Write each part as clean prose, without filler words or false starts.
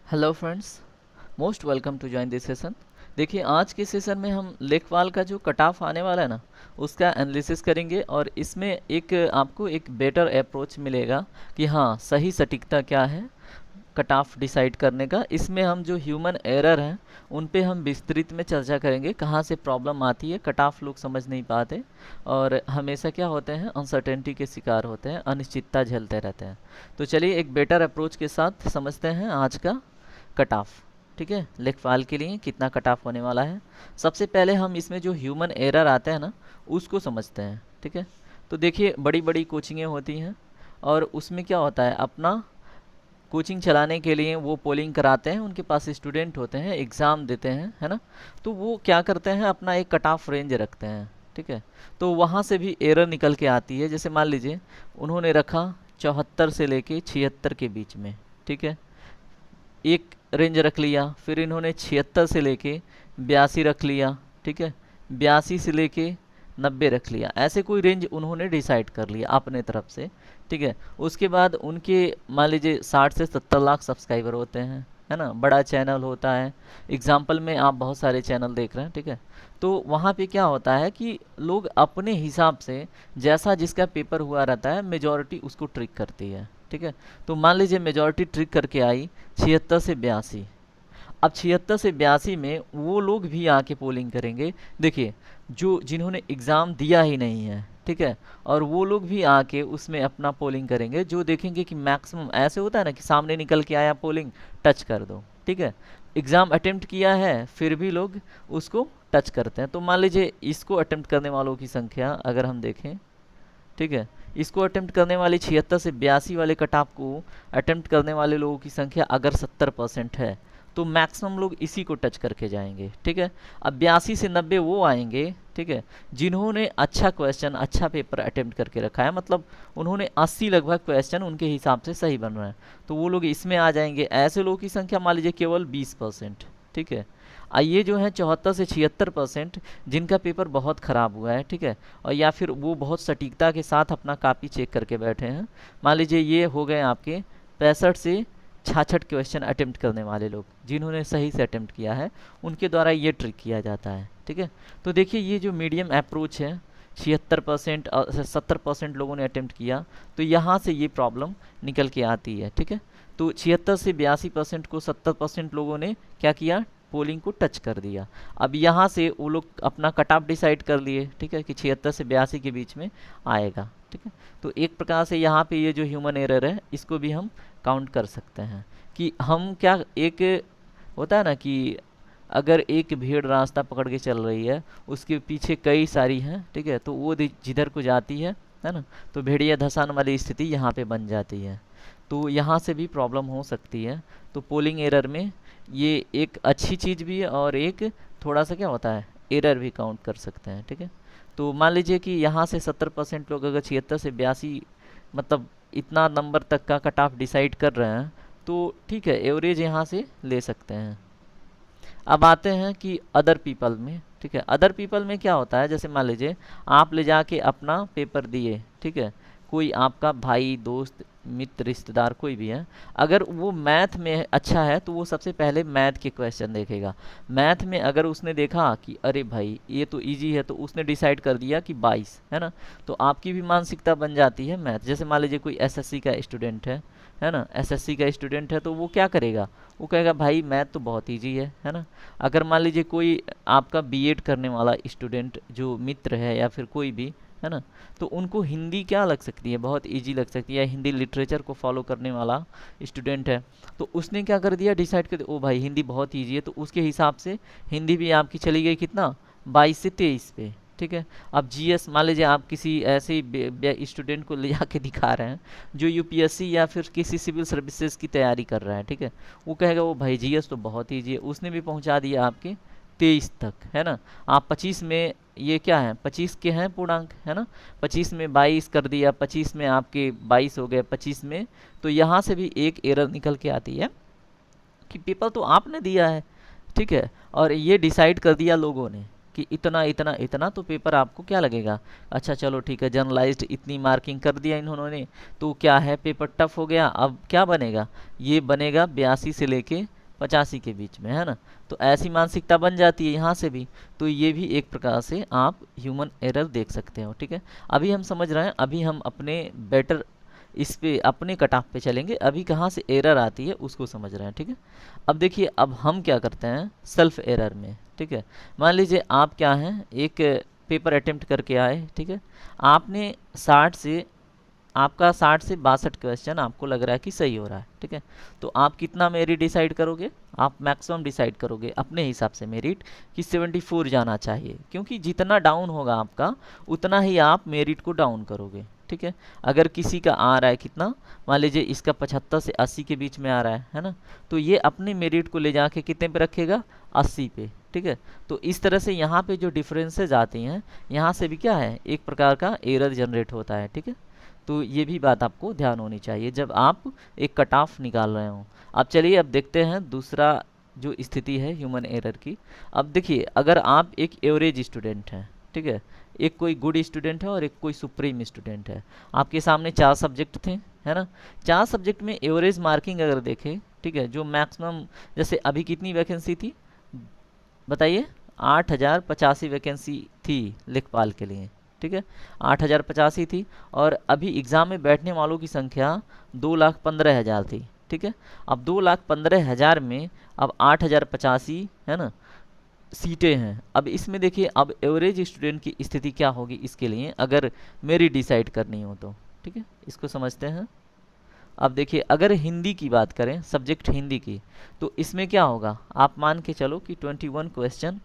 Hello friends, most welcome to join this session. देखिए, आज के सेशन में हम लेखपाल का जो कट ऑफ आने वाला है ना, उसका एनालिसिस करेंगे और इसमें एक आपको एक बेटर अप्रोच मिलेगा कि हाँ, सही सटीकता क्या है कट ऑफ डिसाइड करने का। इसमें हम जो ह्यूमन एरर हैं उन पे हम विस्तृत में चर्चा करेंगे, कहाँ से प्रॉब्लम आती है, कट ऑफ लोग समझ नहीं पाते और हमेशा क्या होते हैं, अनसर्टेनिटी के शिकार होते हैं, अनिश्चितता झेलते रहते हैं। तो चलिए एक बेटर अप्रोच के साथ समझते हैं आज का कट ऑफ। ठीक है, लेखपाल के लिए कितना कट ऑफ होने वाला है। सबसे पहले हम इसमें जो ह्यूमन एरर आते हैं ना, उसको समझते हैं। ठीक है, तो देखिए बड़ी बड़ी कोचिंगें होती हैं और उसमें क्या होता है, अपना कोचिंग चलाने के लिए वो पोलिंग कराते हैं, उनके पास स्टूडेंट होते हैं, एग्ज़ाम देते हैं, है ना। तो वो क्या करते हैं, अपना एक कट ऑफ रेंज रखते हैं। ठीक है, तो वहाँ से भी एरर निकल के आती है। जैसे मान लीजिए उन्होंने रखा 74 से लेके 76 के बीच में। ठीक है, एक रेंज रख लिया, फिर इन्होंने 76 से लेके 82 रख लिया। ठीक है, 82 से लेके 90 रख लिया, ऐसे कोई रेंज उन्होंने डिसाइड कर लिया अपने तरफ से। ठीक है, उसके बाद उनके मान लीजिए 60 से 70 लाख सब्सक्राइबर होते हैं, है ना, बड़ा चैनल होता है। एग्जाम्पल में आप बहुत सारे चैनल देख रहे हैं। ठीक है, तो वहाँ पे क्या होता है कि लोग अपने हिसाब से जैसा जिसका पेपर हुआ रहता है, मेजॉरिटी उसको ट्रिक करती है। ठीक है, तो मान लीजिए मेजॉरिटी ट्रिक करके आई 76 से 82। अब 76 से 82 में वो लोग भी आके पोलिंग करेंगे। देखिए, जो जिन्होंने एग्ज़ाम दिया ही नहीं है, ठीक है, और वो लोग भी आके उसमें अपना पोलिंग करेंगे, जो देखेंगे कि मैक्सिमम ऐसे होता है ना कि सामने निकल के आया पोलिंग, टच कर दो। ठीक है, एग्ज़ाम अटेम्प्ट किया है फिर भी लोग उसको टच करते हैं। तो मान लीजिए इसको अटेम्प्ट करने वालों की संख्या अगर हम देखें, ठीक है, इसको अटेम्प्ट करने वाले 76 से 82 वाले कट ऑफ को अटेम्प्ट करने वाले लोगों की संख्या अगर 70% है, तो मैक्सिमम लोग इसी को टच करके जाएंगे। ठीक है, अब 82 से 90 वो आएंगे, ठीक है, जिन्होंने अच्छा क्वेश्चन, अच्छा पेपर अटेम्प्ट करके रखा है, मतलब उन्होंने 80 लगभग क्वेश्चन उनके हिसाब से सही बन रहा है, तो वो लोग इसमें आ जाएंगे। ऐसे लोगों की संख्या मान लीजिए केवल 20%। ठीक है, ये जो है 74 से 76% जिनका पेपर बहुत ख़राब हुआ है। ठीक है, और या फिर वो बहुत सटीकता के साथ अपना कापी चेक करके बैठे हैं। मान लीजिए ये हो गए आपके 65 से 66 क्वेश्चन अटेम्प्ट करने वाले लोग, जिन्होंने सही से अटेम्प्ट किया है, उनके द्वारा ये ट्रिक किया जाता है। ठीक है, तो देखिए ये जो मीडियम अप्रोच है, 76% और 70% लोगों ने अटेम्प्ट किया, तो यहाँ से ये प्रॉब्लम निकल के आती है। ठीक है, तो 76 से 82% को 70% लोगों ने क्या किया, पोलिंग को टच कर दिया। अब यहाँ से वो लोग अपना कट ऑफ डिसाइड कर लिए, ठीक है, कि 76 से 82 के बीच में आएगा। ठीक है, तो एक प्रकार से यहाँ पे ये जो ह्यूमन एरर है, इसको भी हम काउंट कर सकते हैं कि हम क्या, एक होता है ना कि अगर एक भीड़ रास्ता पकड़ के चल रही है, उसके पीछे कई सारी हैं, ठीक है, तो वो जिधर को जाती है ना, तो भेड़िया धसान वाली स्थिति यहाँ पे बन जाती है। तो यहाँ से भी प्रॉब्लम हो सकती है। तो पोलिंग एरर में ये एक अच्छी चीज़ भी है और एक थोड़ा सा क्या होता है, एरर भी काउंट कर सकते हैं। ठीक है, तो मान लीजिए कि यहाँ से 70% लोग अगर 76 से 82 मतलब इतना नंबर तक का कट ऑफ डिसाइड कर रहे हैं, तो ठीक है, एवरेज यहाँ से ले सकते हैं। अब आते हैं कि अदर पीपल में। ठीक है, अदर पीपल में क्या होता है, जैसे मान लीजिए आप ले जाके अपना पेपर दिए, ठीक है, कोई आपका भाई, दोस्त, मित्र, रिश्तेदार कोई भी है, अगर वो मैथ में अच्छा है तो वो सबसे पहले मैथ के क्वेश्चन देखेगा। मैथ में अगर उसने देखा कि अरे भाई ये तो इजी है, तो उसने डिसाइड कर दिया कि 22, है ना, तो आपकी भी मानसिकता बन जाती है मैथ। जैसे मान लीजिए कोई एसएससी का स्टूडेंट है ना, एसएससी का स्टूडेंट है, तो वो क्या करेगा, वो कहेगा भाई मैथ तो बहुत इजी है ना। अगर मान लीजिए कोई आपका बीएड करने वाला स्टूडेंट जो मित्र है या फिर कोई भी, है ना, तो उनको हिंदी क्या लग सकती है, बहुत इजी लग सकती है, हिंदी लिटरेचर को फॉलो करने वाला स्टूडेंट है, तो उसने क्या कर दिया, डिसाइड कर दिया ओ भाई हिंदी बहुत इजी है, तो उसके हिसाब से हिंदी भी आपकी चली गई कितना, 22 से 23 पे। ठीक है, अब जीएस मान लीजिए आप किसी ऐसे स्टूडेंट को ले जाके दिखा रहे हैं जो यूपीएससी या फिर किसी सिविल सर्विसेज की तैयारी कर रहा है, ठीक है, वो कहेगा वो भाई जीएस तो बहुत ईजी है, उसने भी पहुंचा दिया आपके 23 तक, है ना। आप 25 में ये क्या है, 25 के हैं पूर्णांक, है ना, 25 में 22 कर दिया, 25 में आपके 22 हो गए 25 में, तो यहाँ से भी एक एरर निकल के आती है कि पेपर तो आपने दिया है, ठीक है, और ये डिसाइड कर दिया लोगों ने कि इतना इतना इतना तो पेपर आपको क्या लगेगा। अच्छा चलो ठीक है, जनरलाइज्ड इतनी मार्किंग कर दिया इन्होंने, तो क्या है, पेपर टफ हो गया। अब क्या बनेगा, ये बनेगा 82 से लेके 85 के बीच में, है ना। तो ऐसी मानसिकता बन जाती है यहाँ से भी। तो ये भी एक प्रकार से आप ह्यूमन एरर देख सकते हो, ठीक है। अभी हम समझ रहे हैं, अभी हम अपने बेटर इस पे अपने कट ऑफ पे चलेंगे। अभी कहाँ से एरर आती है उसको समझ रहे हैं, ठीक है। अब देखिए, अब हम क्या करते हैं सेल्फ एरर में, ठीक है। मान लीजिए आप क्या हैं, एक पेपर अटेम्प्ट करके आए, ठीक है। आपने 60 से आपका 60 से 62 क्वेश्चन आपको लग रहा है कि सही हो रहा है, ठीक है। तो आप कितना मेरिट डिसाइड करोगे, आप मैक्सिमम डिसाइड करोगे अपने हिसाब से मेरिट कि 74 जाना चाहिए, क्योंकि जितना डाउन होगा आपका उतना ही आप मेरिट को डाउन करोगे, ठीक है। अगर किसी का आ रहा है कितना, मान लीजिए इसका 75 से 80 के बीच में आ रहा है ना, तो ये अपने मेरिट को ले जाके कितने पे रखेगा, 80 पे, ठीक है। तो इस तरह से यहाँ पे जो डिफरेंसेज आती हैं, यहाँ से भी क्या है, एक प्रकार का एरर जनरेट होता है, ठीक है। तो ये भी बात आपको ध्यान होनी चाहिए जब आप एक कट ऑफ निकाल रहे हो। अब चलिए, अब देखते हैं दूसरा जो स्थिति है ह्यूमन एरर की। अब देखिए, अगर आप एक एवरेज स्टूडेंट हैं, ठीक है, एक कोई गुड स्टूडेंट है और एक कोई सुप्रीम स्टूडेंट है, आपके सामने 4 सब्जेक्ट थे, है ना। 4 सब्जेक्ट में एवरेज मार्किंग अगर देखें, ठीक है, जो मैक्सिमम, जैसे अभी कितनी वैकेंसी थी बताइए, 8085 वैकेंसी थी लेखपाल के लिए, ठीक है, 8085 थी। और अभी एग्ज़ाम में बैठने वालों की संख्या 2,15,000 थी, ठीक है। अब 2,15,000 में अब 8085, है ना, सीटें हैं। अब इसमें देखिए, अब एवरेज स्टूडेंट की स्थिति क्या होगी इसके लिए, अगर मेरी डिसाइड करनी हो तो, ठीक है, इसको समझते हैं। अब देखिए, अगर हिंदी की बात करें, सब्जेक्ट हिंदी की, तो इसमें क्या होगा, आप मान के चलो कि 21 क्वेश्चन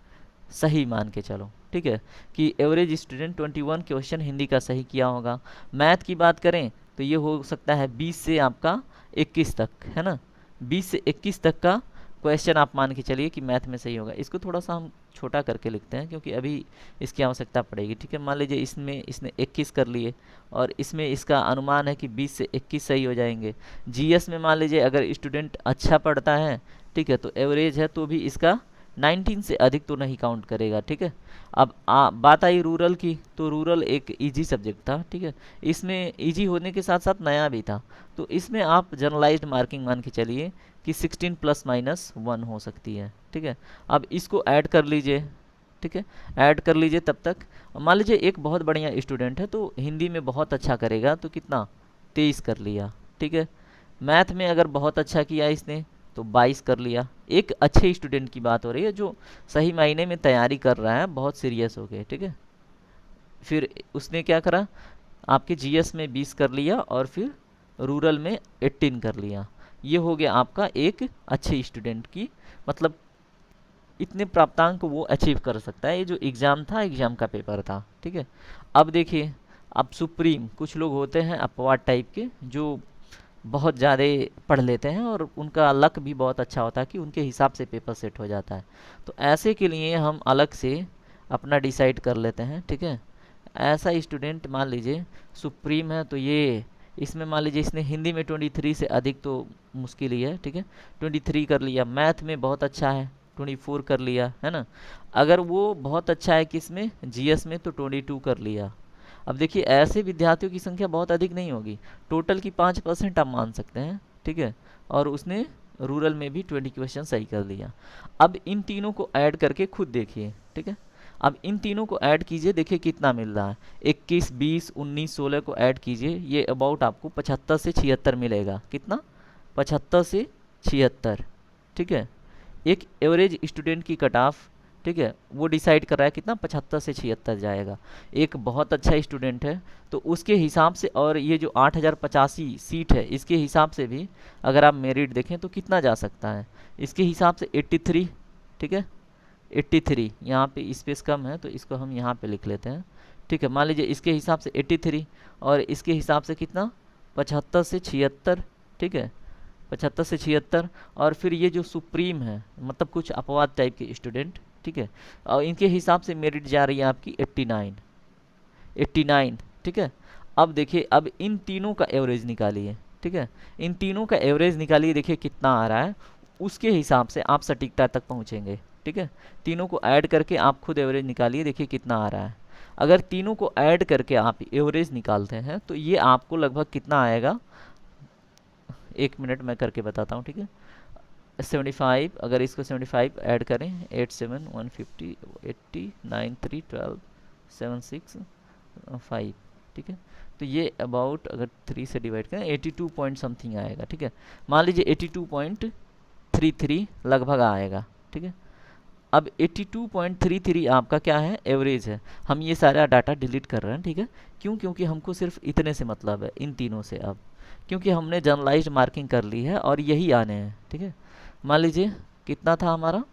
सही मान के चलो, ठीक है, कि एवरेज स्टूडेंट 21 क्वेश्चन हिंदी का सही किया होगा। मैथ की बात करें तो ये हो सकता है 20 से आपका 21 तक, है ना, 20 से 21 तक का क्वेश्चन आप मान के चलिए कि मैथ में सही होगा। इसको थोड़ा सा हम छोटा करके लिखते हैं क्योंकि अभी इसकी आवश्यकता पड़ेगी, ठीक है। मान लीजिए इसमें इसने 21 कर लिए और इसमें इसका अनुमान है कि 20 से 21 सही हो जाएंगे। जीएस में मान लीजिए अगर स्टूडेंट अच्छा पढ़ता है, ठीक है, तो एवरेज है तो भी इसका 19 से अधिक तो नहीं काउंट करेगा, ठीक है। अब बात आई रूरल की, तो रूरल एक इजी सब्जेक्ट था, ठीक है, इसमें इजी होने के साथ साथ नया भी था, तो इसमें आप जनरलाइज्ड मार्किंग मान के चलिए कि 16 +- 1 हो सकती है, ठीक है। अब इसको ऐड कर लीजिए, ठीक है, ऐड कर लीजिए। तब तक मान लीजिए एक बहुत बढ़िया स्टूडेंट है तो हिंदी में बहुत अच्छा करेगा, तो कितना 23 कर लिया, ठीक है। मैथ में अगर बहुत अच्छा किया इसने तो 22 कर लिया। एक अच्छे स्टूडेंट की बात हो रही है जो सही मायने में तैयारी कर रहा है बहुत सीरियस हो गए, ठीक है। फिर उसने क्या करा, आपके जीएस में 20 कर लिया और फिर रूरल में 18 कर लिया। ये हो गया आपका एक अच्छे स्टूडेंट की, मतलब इतने प्राप्तांक को वो अचीव कर सकता है। ये जो एग्ज़ाम था, एग्ज़ाम का पेपर था, ठीक है। अब देखिए, अब सुप्रीम कुछ लोग होते हैं अपवाद टाइप के जो बहुत ज़्यादा पढ़ लेते हैं और उनका लक भी बहुत अच्छा होता है कि उनके हिसाब से पेपर सेट हो जाता है। तो ऐसे के लिए हम अलग से अपना डिसाइड कर लेते हैं, ठीक है। ऐसा स्टूडेंट मान लीजिए सुप्रीम है, तो ये इसमें मान लीजिए इसने हिंदी में 23 से अधिक तो मुश्किल ही है, ठीक है, 23 कर लिया। मैथ में बहुत अच्छा है, 24 कर लिया, है ना। अगर वो बहुत अच्छा है किस में, जीएस में, तो 22 कर लिया। अब देखिए, ऐसे विद्यार्थियों की संख्या बहुत अधिक नहीं होगी, टोटल की 5% आप मान सकते हैं, ठीक है। और उसने रूरल में भी 20 क्वेश्चन सही कर लिया। अब इन तीनों को ऐड करके खुद देखिए, ठीक है। अब इन तीनों को ऐड कीजिए, देखिए कितना मिल रहा है, 21, 20, 19, 16 को ऐड कीजिए, ये अबाउट आपको 75 से 76 मिलेगा। कितना, 75 से 76, ठीक है। एक एवरेज स्टूडेंट की कट ऑफ, ठीक है, वो डिसाइड कर रहा है कितना, 75 से 76 जाएगा। एक बहुत अच्छा स्टूडेंट है तो उसके हिसाब से, और ये जो 8085 सीट है इसके हिसाब से भी अगर आप मेरिट देखें तो कितना जा सकता है, इसके हिसाब से 83, ठीक है, 83। यहाँ पे स्पेस कम है तो इसको हम यहाँ पे लिख लेते हैं, ठीक है। मान लीजिए इसके हिसाब से 83 और इसके हिसाब से कितना, 75 से 76, ठीक है, 75 से 76। और फिर ये जो सुप्रीम है, मतलब कुछ अपवाद टाइप के स्टूडेंट, ठीक है, और इनके हिसाब से मेरिट जा रही है आपकी 89, 89, ठीक है। अब देखिए, अब इन तीनों का एवरेज निकालिए, ठीक है, इन तीनों का एवरेज निकालिए, देखिए कितना आ रहा है, उसके हिसाब से आप सटीकता तक पहुँचेंगे, ठीक है। तीनों को ऐड करके आप खुद एवरेज निकालिए, देखिए कितना आ रहा है। अगर तीनों को ऐड करके आप एवरेज निकालते हैं तो ये आपको लगभग कितना आएगा, 1 मिनट मैं करके बताता हूँ, ठीक है। 75, अगर इसको 75 ऐड करें 8 7 150 80 9 3 12 7 6 5, ठीक है। तो ये अबाउट अगर 3 से डिवाइड करें 82 पॉइंट समथिंग आएगा, ठीक है। मान लीजिए 82.33 लगभग आएगा, ठीक है। अब 82.33 आपका क्या है, एवरेज है। हम ये सारा डाटा डिलीट कर रहे हैं, ठीक है। क्यों? क्योंकि हमको सिर्फ इतने से मतलब है, इन तीनों से। अब क्योंकि हमने जनरलाइज्ड मार्किंग कर ली है और यही आने हैं, ठीक है। मान लीजिए कितना था हमारा,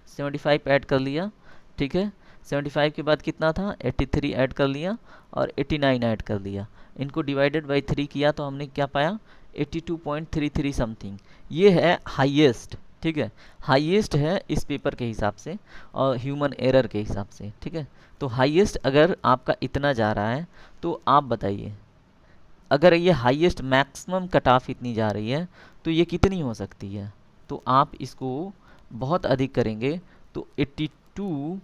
75 ऐड कर लिया, ठीक है। 75 के बाद कितना था, 83 ऐड कर लिया और 89 ऐड कर लिया। इनको डिवाइडेड बाई 3 किया तो हमने क्या पाया, 82.33 समथिंग। ये है हाईएस्ट, ठीक है। हाईएस्ट है इस पेपर के हिसाब से और ह्यूमन एरर के हिसाब से, ठीक है। तो हाईएस्ट अगर आपका इतना जा रहा है तो आप बताइए, अगर ये हाईएस्ट मैक्सिमम कट ऑफ इतनी जा रही है तो ये कितनी हो सकती है। तो आप इसको बहुत अधिक करेंगे तो 82,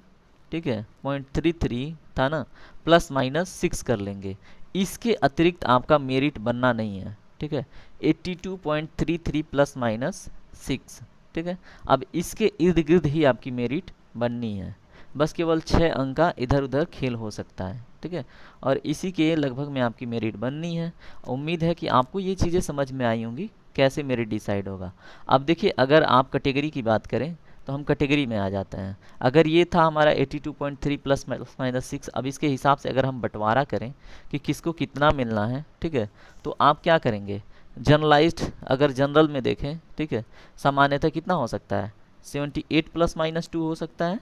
ठीक है, 0.33 था ना, प्लस माइनस 6 कर लेंगे। इसके अतिरिक्त आपका मेरिट बनना नहीं है, ठीक है। 82.33 प्लस माइनस 6, ठीक है। अब इसके इर्द गिर्द ही आपकी मेरिट बननी है, बस केवल 6 अंक का इधर उधर खेल हो सकता है, ठीक है। और इसी के लगभग में आपकी मेरिट बननी है। उम्मीद है कि आपको ये चीज़ें समझ में आई होंगी, कैसे मेरिट डिसाइड होगा। अब देखिए, अगर आप कैटेगरी की बात करें तो हम कैटेगरी में आ जाते हैं। अगर ये था हमारा 82.3 प्लस माइनस 6, अब इसके हिसाब से अगर हम बंटवारा करें कि किसको कितना मिलना है, ठीक है, तो आप क्या करेंगे, जनरलाइज्ड अगर जनरल में देखें, ठीक है, सामान्यतः कितना हो सकता है, 78 प्लस माइनस 2 हो सकता है।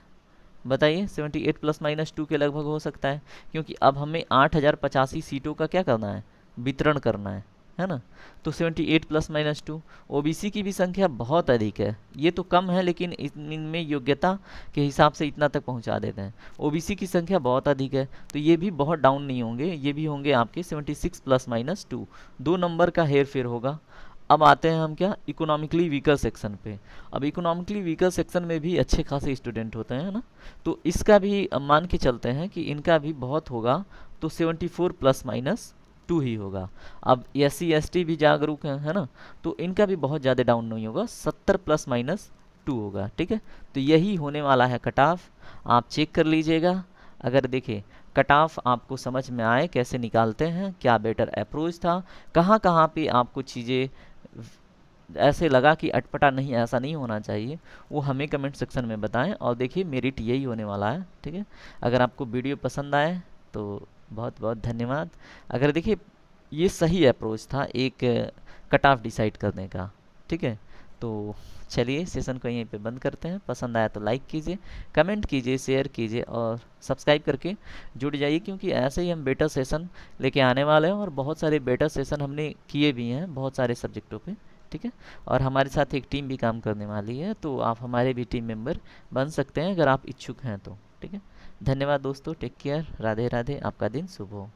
बताइए, 78 प्लस माइनस 2 के लगभग हो सकता है, क्योंकि अब हमें 8085 सीटों का क्या करना है, वितरण करना है ना। तो 78 प्लस माइनस 2, ओबीसी की भी संख्या बहुत अधिक है। ये तो कम है लेकिन इनमें योग्यता के हिसाब से इतना तक पहुंचा देते हैं। ओबीसी की संख्या बहुत अधिक है, तो ये भी बहुत डाउन नहीं होंगे, ये भी होंगे आपके 76 प्लस माइनस 2, 2 नंबर का हेर फेर होगा। अब आते हैं हम क्या, इकोनॉमिकली वीकर सेक्शन पे। अब इकोनॉमिकली वीकर सेक्शन में भी अच्छे खासे स्टूडेंट होते हैं ना, तो इसका भी मान के चलते हैं कि इनका भी बहुत होगा, तो 74 प्लस माइनस 2 ही होगा। अब SC ST भी जागरूक हैं, है ना, तो इनका भी बहुत ज़्यादा डाउन नहीं होगा, 70 प्लस माइनस 2 होगा, ठीक है। तो यही होने वाला है कट ऑफ, आप चेक कर लीजिएगा। अगर देखिए कट ऑफ आपको समझ में आए कैसे निकालते हैं, क्या बेटर अप्रोच था, कहाँ कहाँ पे आपको चीज़ें ऐसे लगा कि अटपटा नहीं, ऐसा नहीं होना चाहिए, वो हमें कमेंट सेक्शन में बताएं। और देखिए मेरिट यही होने वाला है, ठीक है। अगर आपको वीडियो पसंद आए तो बहुत बहुत धन्यवाद। अगर देखिए ये सही अप्रोच था एक कट ऑफ डिसाइड करने का, ठीक है। तो चलिए सेशन को यहीं पे बंद करते हैं। पसंद आया तो लाइक कीजिए, कमेंट कीजिए, शेयर कीजिए और सब्सक्राइब करके जुड़ जाइए, क्योंकि ऐसे ही हम बेटर सेशन लेके आने वाले हैं और बहुत सारे बेटर सेशन हमने किए भी हैं बहुत सारे सब्जेक्टों पे, ठीक है। और हमारे साथ एक टीम भी काम करने वाली है, तो आप हमारे भी टीम मेंबर बन सकते हैं अगर आप इच्छुक हैं तो, ठीक है। धन्यवाद दोस्तों, टेक केयर, राधे राधे, आपका दिन शुभ हो।